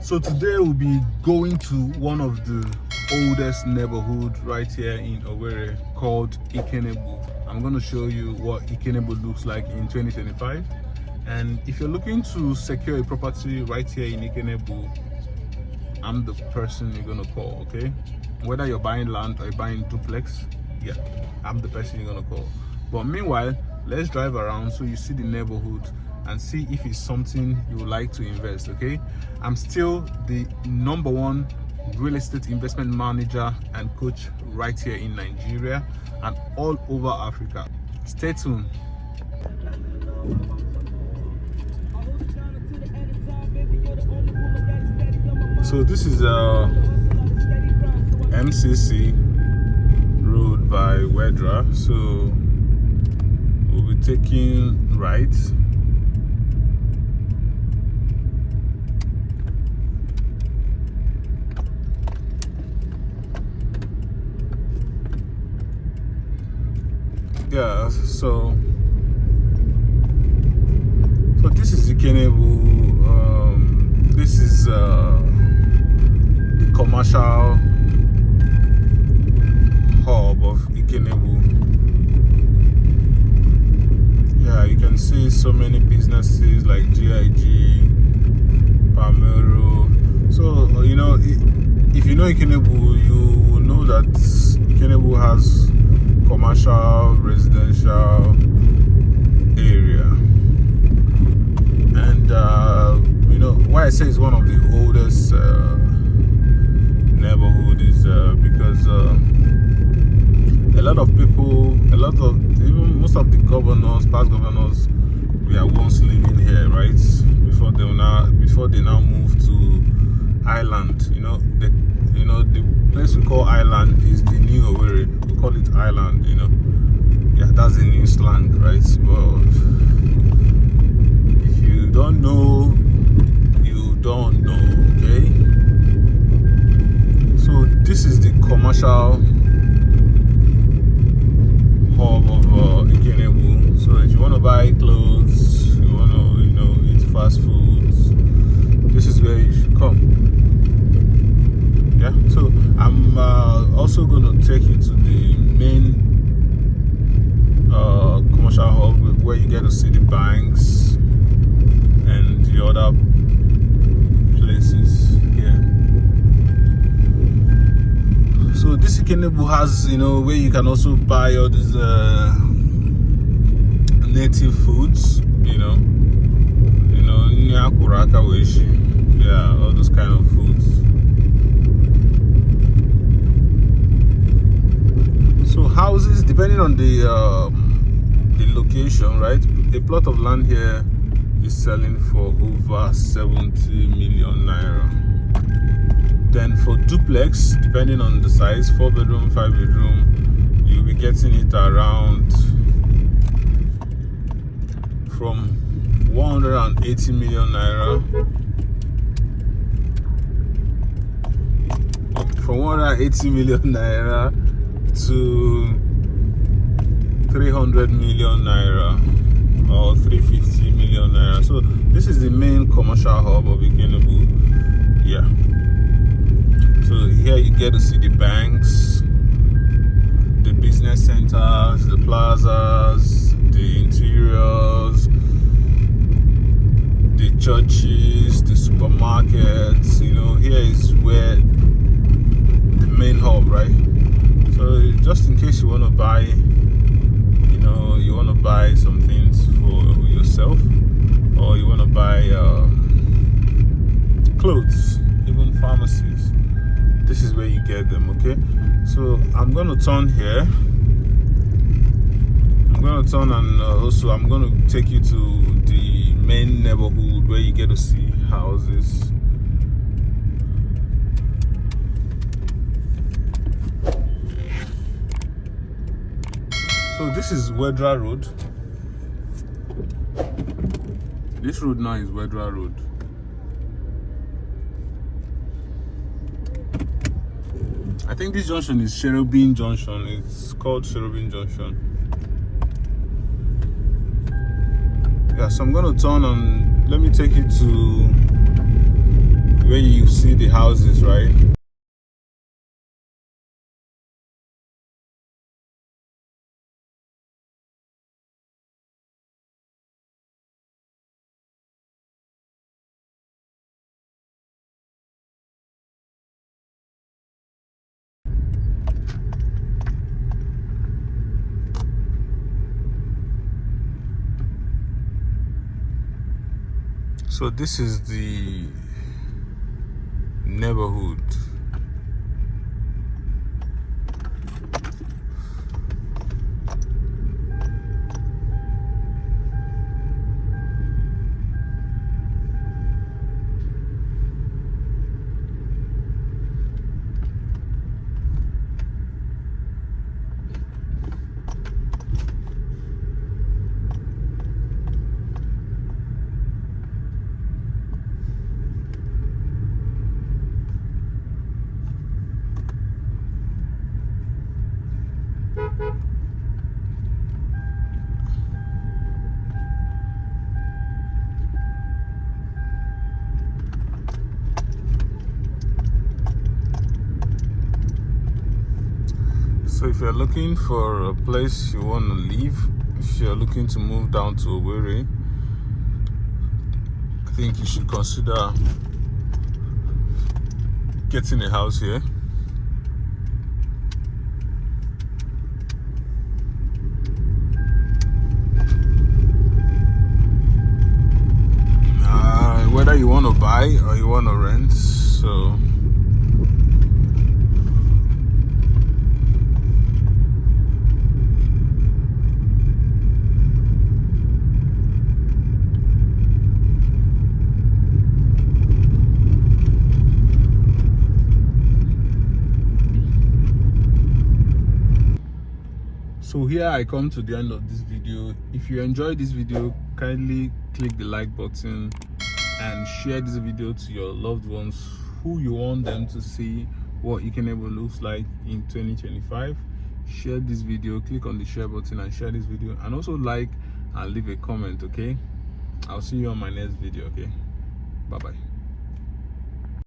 So today we'll be going to one of the oldest neighborhood right here in Owerri called Ikenu. I'm going to show you what Ikenu looks like in 2025. And if you're looking to secure a property right here in Ikenu, I'm the person you're going to call, okay? Whether you're buying land or you're buying duplex, yeah, I'm the person you're going to call. But meanwhile, let's drive around so you see the neighborhood and see if it's something you would like to invest, okay? I'm still the #1 real estate investment manager and coach right here in Nigeria and all over Africa. Stay tuned. So this is MCC road by Wedra. So we'll be taking right. Yeah, so this is Ikenu. This is the commercial hub of Ikenu. Yeah, you can see so many businesses like GIG, Palmero. So you know, if you know Ikenu, you will know that Ikenu has commercial, residential area, and you know why I say it's one of the oldest neighborhood is because a lot of people, even most of the governors, past governors, were once living here, right? Before they now moved to Island. The place we call Island is the new Owerri. We call it Island, you know. Yeah, that's the new slang, right? But if you don't know, you don't know, okay? So this is the commercial hub of Ikenu. So if you want to buy clothes, you want to, eat fast foods, this is where you should come. Yeah, so I'm also going to take you to the main commercial hub where you get to see the banks and the other places here. So this Ikenu has, where you can also buy all these native foods, yeah, all those kind of foods. So houses, depending on the location, right? A plot of land here is selling for over 70 million naira. Then for duplex, depending on the size, 4-bedroom, 5-bedroom, you'll be getting it around from 180 million naira. From 180 million naira to 300 million naira or 350 million naira. So this is the main commercial hub of Ikenu. Yeah. So here you get to see the banks, the business centers, the plazas, the interiors, the churches, the supermarkets. Here is where the main hub, right? So just in case you want to buy, you want to buy some things for yourself, or you want to buy clothes, even pharmacies, this is where you get them, okay? So I'm going to turn here. I'm going to turn and also I'm going to take you to the main neighborhood where you get to see houses. So this is Wedra Road. This road now is Wedra Road. I think this junction is Cherubin Junction. It's called Cherubin Junction. Yeah, so I'm gonna turn on. Let me take you to where you see the houses, right? So this is the neighborhood. So if you're looking for a place you want to live, if you're looking to move down to Owerri, I think you should consider getting a house here. Whether you want to buy or you want to rent. So here I come to the end of this video. If you enjoyed this video, kindly click the like button and share this video to your loved ones who you want them to see what Ikenu looks like in 2025. Share this video, click on the share button and share this video, and also like and leave a comment. Okay, I'll see you on my next video. Okay, bye bye.